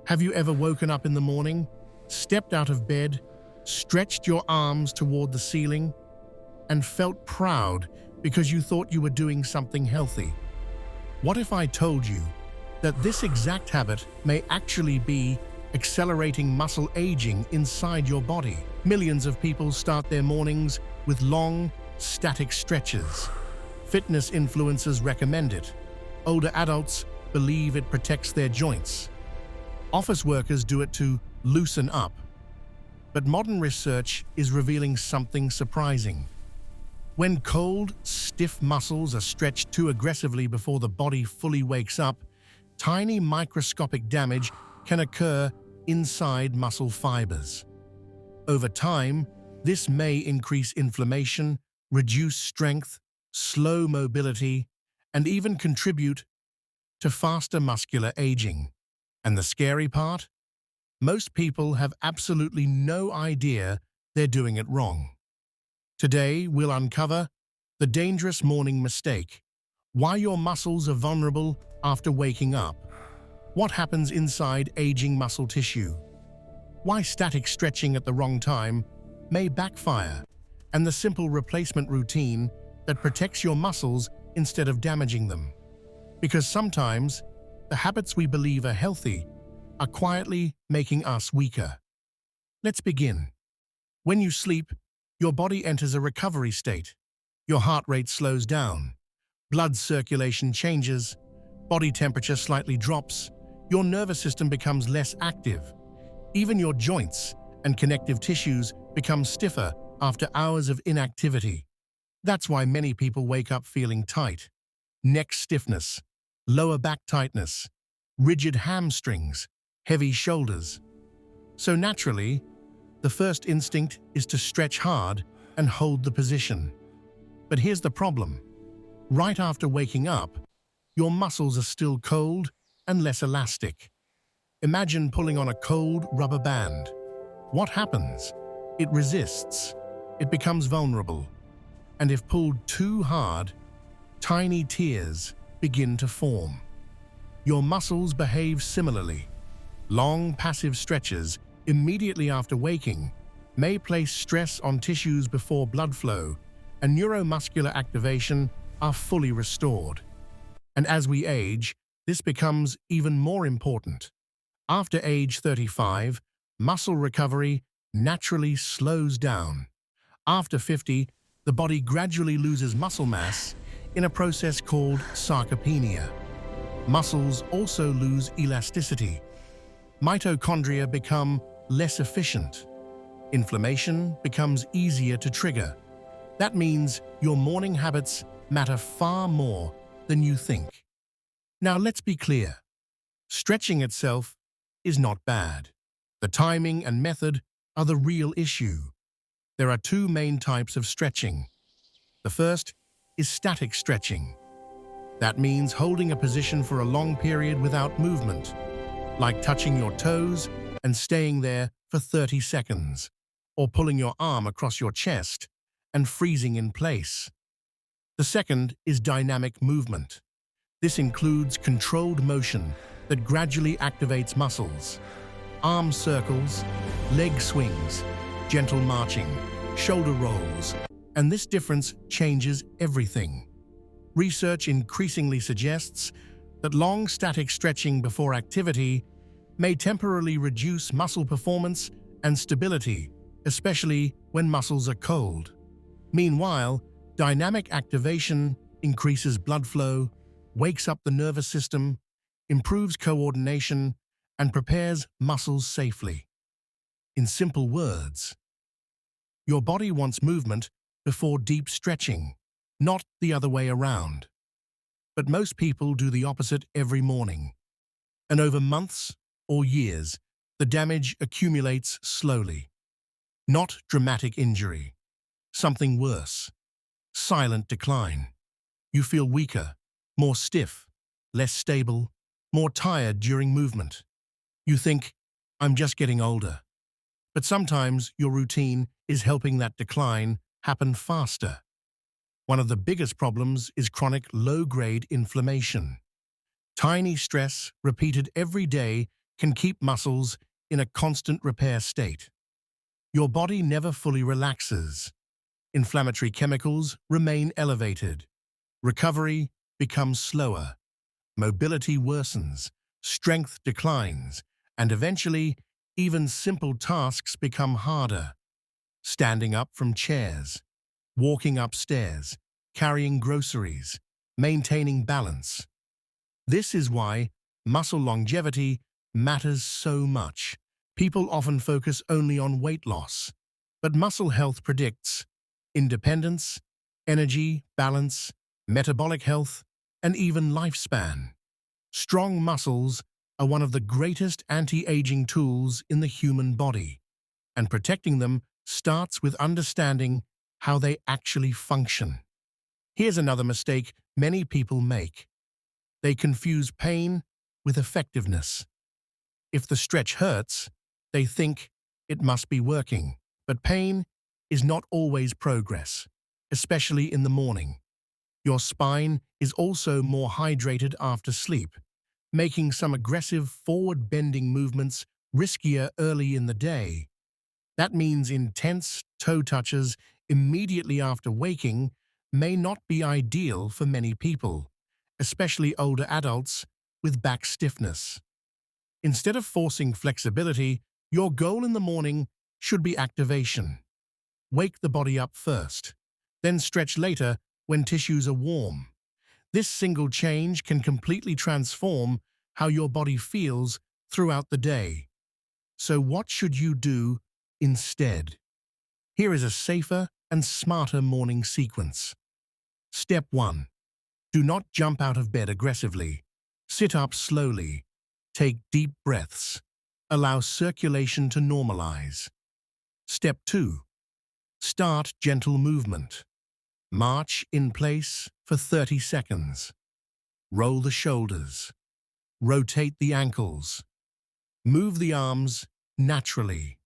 Have you ever woken up in the morning, stepped out of bed, stretched your arms toward the ceiling, and felt proud because you thought you were doing something healthy? What if I told you that this exact habit may actually be accelerating muscle aging inside your body? Millions of people start their mornings with long, static stretches. Fitness influencers recommend it. Older adults believe it protects their joints. Office workers do it to loosen up. But modern research is revealing something surprising. When cold, stiff muscles are stretched too aggressively before the body fully wakes up, tiny microscopic damage can occur inside muscle fibers. Over time, this may increase inflammation, reduce strength, slow mobility, and even contribute to faster muscular aging. And the scary part? Most people have absolutely no idea they're doing it wrong. Today, we'll uncover the dangerous morning mistake, why your muscles are vulnerable after waking up, what happens inside aging muscle tissue, why static stretching at the wrong time may backfire, and the simple replacement routine that protects your muscles instead of damaging them. Because sometimes, the habits we believe are healthy are quietly making us weaker. Let's begin. When you sleep, your body enters a recovery state. Your heart rate slows down, blood circulation changes, body temperature slightly drops, your nervous system becomes less active. Even your joints and connective tissues become stiffer after hours of inactivity. That's why many people wake up feeling tight, neck stiffness, lower back tightness, rigid hamstrings, heavy shoulders. So naturally, the first instinct is to stretch hard and hold the position. But here's the problem. Right after waking up, your muscles are still cold and less elastic. Imagine pulling on a cold rubber band. What happens? It resists. It becomes vulnerable. And if pulled too hard, tiny tears begin to form. Your muscles behave similarly. Long passive stretches immediately after waking may place stress on tissues before blood flow and neuromuscular activation are fully restored. And as we age, this becomes even more important. After age 35, muscle recovery naturally slows down. After 50, the body gradually loses muscle mass in a process called sarcopenia. Muscles also lose elasticity. Mitochondria become less efficient. Inflammation becomes easier to trigger. That means your morning habits matter far more than you think. Now let's be clear. Stretching itself is not bad. The timing and method are the real issue. There are two main types of stretching. The first is static stretching. That means holding a position for a long period without movement, like touching your toes and staying there for 30 seconds, or pulling your arm across your chest and freezing in place. The second is dynamic movement. This includes controlled motion that gradually activates muscles. Arm circles, leg swings, gentle marching, shoulder rolls, and this difference changes everything. Research increasingly suggests that long static stretching before activity may temporarily reduce muscle performance and stability, especially when muscles are cold. Meanwhile, dynamic activation increases blood flow, wakes up the nervous system, improves coordination, and prepares muscles safely. In simple words, your body wants movement before deep stretching, not the other way around. But most people do the opposite every morning. And over months or years, the damage accumulates slowly. Not dramatic injury. Something worse. Silent decline. You feel weaker, more stiff, less stable, more tired during movement. You think, I'm just getting older. But sometimes your routine is helping that decline happen faster. One of the biggest problems is chronic low-grade inflammation. Tiny stress repeated every day can keep muscles in a constant repair state. Your body never fully relaxes. Inflammatory chemicals remain elevated. Recovery becomes slower. Mobility worsens. Strength declines. And eventually, even simple tasks become harder. Standing up from chairs, walking upstairs, carrying groceries, maintaining balance. This is why muscle longevity matters so much. People often focus only on weight loss, but muscle health predicts independence, energy, balance, metabolic health, and even lifespan. Strong muscles are one of the greatest anti-aging tools in the human body, and protecting them starts with understanding how they actually function. Here's another mistake many people make. They confuse pain with effectiveness. If the stretch hurts, they think it must be working. But pain is not always progress, especially in the morning. Your spine is also more hydrated after sleep, making some aggressive forward-bending movements riskier early in the day. That means intense toe touches immediately after waking may not be ideal for many people, especially older adults with back stiffness. Instead of forcing flexibility, your goal in the morning should be activation. Wake the body up first, then stretch later when tissues are warm. This single change can completely transform how your body feels throughout the day. So what should you do instead? Here is a safer and smarter morning sequence. Step 1. Do not jump out of bed aggressively. Sit up slowly. Take deep breaths. Allow circulation to normalize. Step 2. Start gentle movement. March in place for 30 seconds. Roll the shoulders. Rotate the ankles. Move the arms naturally.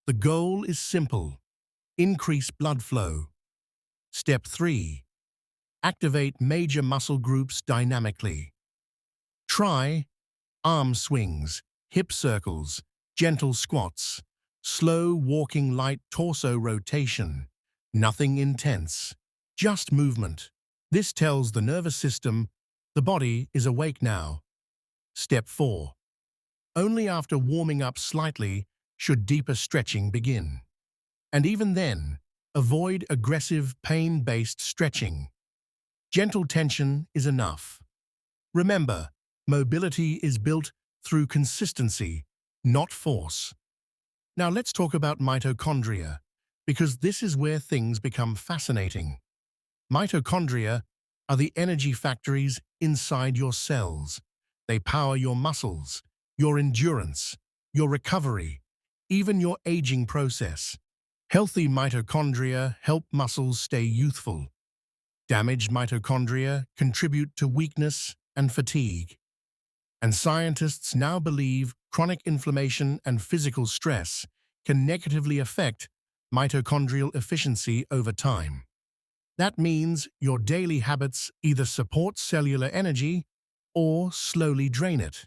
The goal is simple. Increase blood flow. Step 3. Activate major muscle groups dynamically. Try arm swings, hip circles, gentle squats, slow walking light torso rotation. Nothing intense, just movement. This tells the nervous system the body is awake now. Step 4. Only after warming up slightly should deeper stretching begin. And even then, avoid aggressive, pain-based stretching. Gentle tension is enough. Remember, mobility is built through consistency, not force. Now let's talk about mitochondria, because this is where things become fascinating. Mitochondria are the energy factories inside your cells. They power your muscles, your endurance, your recovery, even your aging process. Healthy mitochondria help muscles stay youthful. Damaged mitochondria contribute to weakness and fatigue. And scientists now believe chronic inflammation and physical stress can negatively affect mitochondrial efficiency over time. That means your daily habits either support cellular energy or slowly drain it.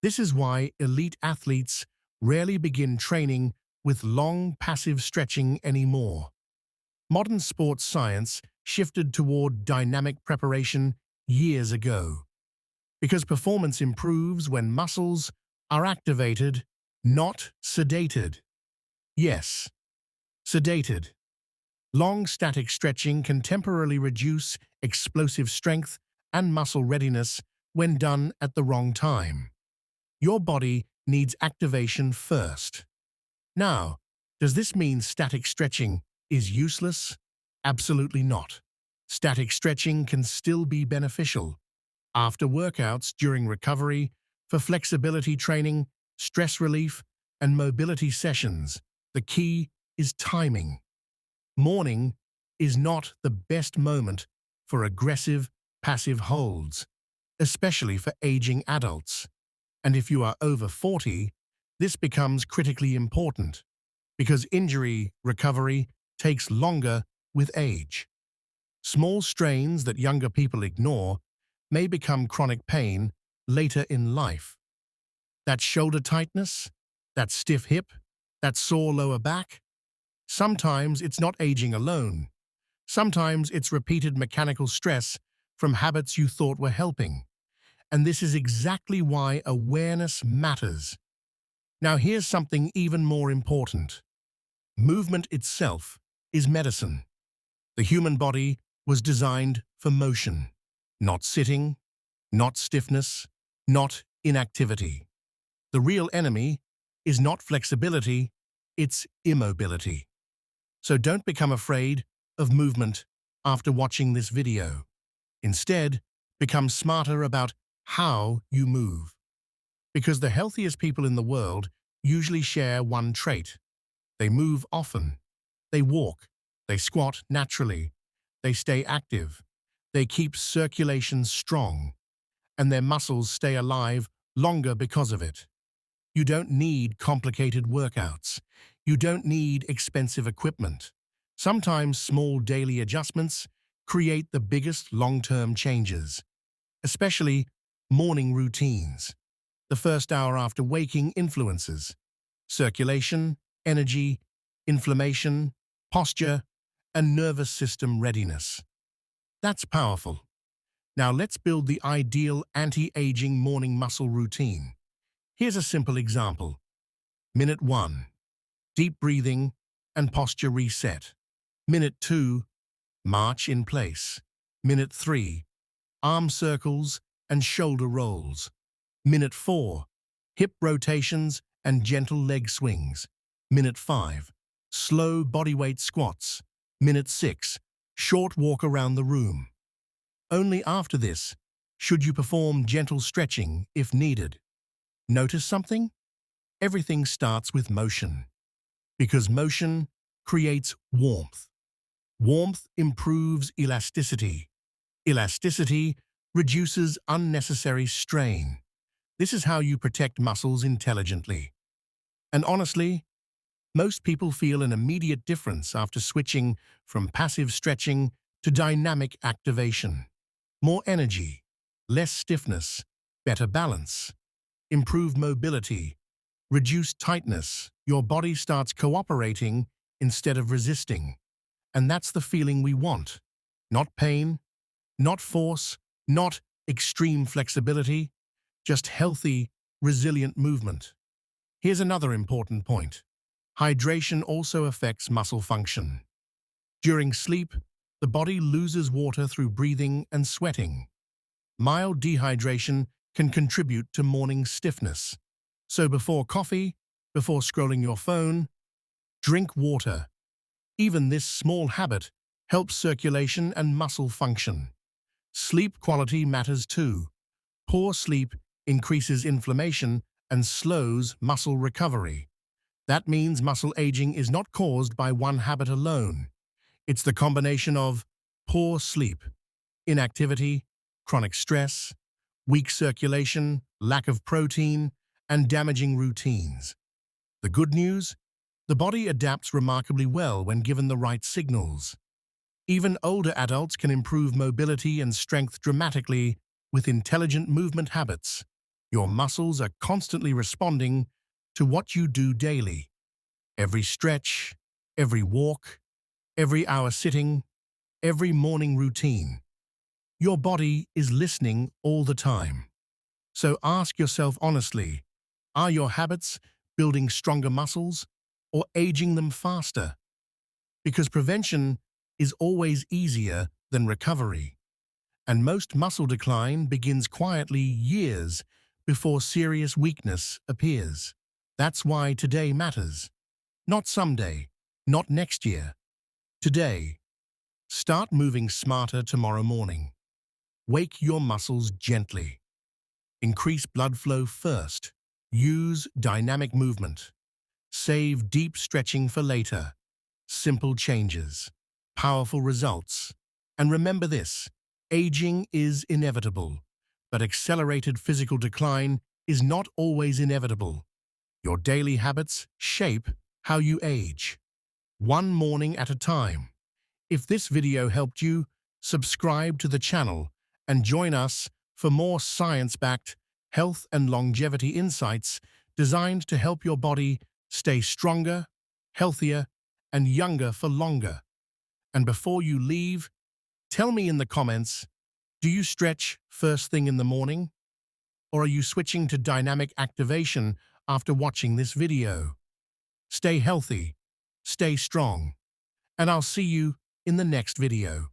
This is why elite athletes rarely begin training with long passive stretching anymore. Modern sports science shifted toward dynamic preparation years ago, because performance improves when muscles are activated, not sedated. Yes, sedated. Long static stretching can temporarily reduce explosive strength and muscle readiness when done at the wrong time. Your body needs activation first. Now, does this mean static stretching is useless? Absolutely not. Static stretching can still be beneficial. After workouts, during recovery, for flexibility training, stress relief, and mobility sessions, the key is timing. Morning is not the best moment for aggressive, passive holds, especially for aging adults. And if you are over 40, this becomes critically important, because injury recovery takes longer with age. Small strains that younger people ignore may become chronic pain later in life. That shoulder tightness? That stiff hip? That sore lower back? Sometimes it's not aging alone. Sometimes it's repeated mechanical stress from habits you thought were helping. And this is exactly why awareness matters. Now here's something even more important. Movement itself is medicine. The human body was designed for motion, not sitting, not stiffness, not inactivity. The real enemy is not flexibility, it's immobility. So don't become afraid of movement after watching this video. Instead, become smarter about how you move. Because the healthiest people in the world usually share one trait. They move often. They walk. They squat naturally. They stay active. They keep circulation strong. And their muscles stay alive longer because of it. You don't need complicated workouts. You don't need expensive equipment. Sometimes small daily adjustments create the biggest long-term changes, especially morning routines. The first hour after waking influences circulation, energy, inflammation, posture, and nervous system readiness. That's powerful. Now let's build the ideal anti-aging morning muscle routine. Here's a simple example. Minute 1, deep breathing and posture reset. Minute 2, march in place. Minute 3, arm circles and shoulder rolls. Minute 4, hip rotations and gentle leg swings. Minute 5, slow bodyweight squats. Minute 6, short walk around the room. Only after this should you perform gentle stretching if needed. Notice something? Everything starts with motion. Because motion creates warmth. Warmth improves elasticity. Elasticity reduces unnecessary strain. This is how you protect muscles intelligently. And honestly, most people feel an immediate difference after switching from passive stretching to dynamic activation. More energy, less stiffness, better balance, improved mobility, reduced tightness. Your body starts cooperating instead of resisting. And that's the feeling we want. Not pain, not force, not extreme flexibility, just healthy, resilient movement. Here's another important point. Hydration also affects muscle function. During sleep, the body loses water through breathing and sweating. Mild dehydration can contribute to morning stiffness. So before coffee, before scrolling your phone, drink water. Even this small habit helps circulation and muscle function. Sleep quality matters too. Poor sleep increases inflammation and slows muscle recovery. That means muscle aging is not caused by one habit alone. It's the combination of poor sleep, inactivity, chronic stress, weak circulation, lack of protein, and damaging routines. The good news? The body adapts remarkably well when given the right signals. Even older adults can improve mobility and strength dramatically with intelligent movement habits. Your muscles are constantly responding to what you do daily. Every stretch, every walk, every hour sitting, every morning routine. Your body is listening all the time. So ask yourself honestly, are your habits building stronger muscles or aging them faster? Because prevention is always easier than recovery. And most muscle decline begins quietly years before serious weakness appears. That's why today matters. Not someday, not next year. Today. Start moving smarter tomorrow morning. Wake your muscles gently. Increase blood flow first. Use dynamic movement. Save deep stretching for later. Simple changes. Powerful results. And remember this, aging is inevitable, but accelerated physical decline is not always inevitable. Your daily habits shape how you age. One morning at a time. If this video helped you, subscribe to the channel and join us for more science-backed, health and longevity insights designed to help your body stay stronger, healthier, and younger for longer. And before you leave, tell me in the comments, do you stretch first thing in the morning? Or are you switching to dynamic activation after watching this video? Stay healthy, stay strong, and I'll see you in the next video.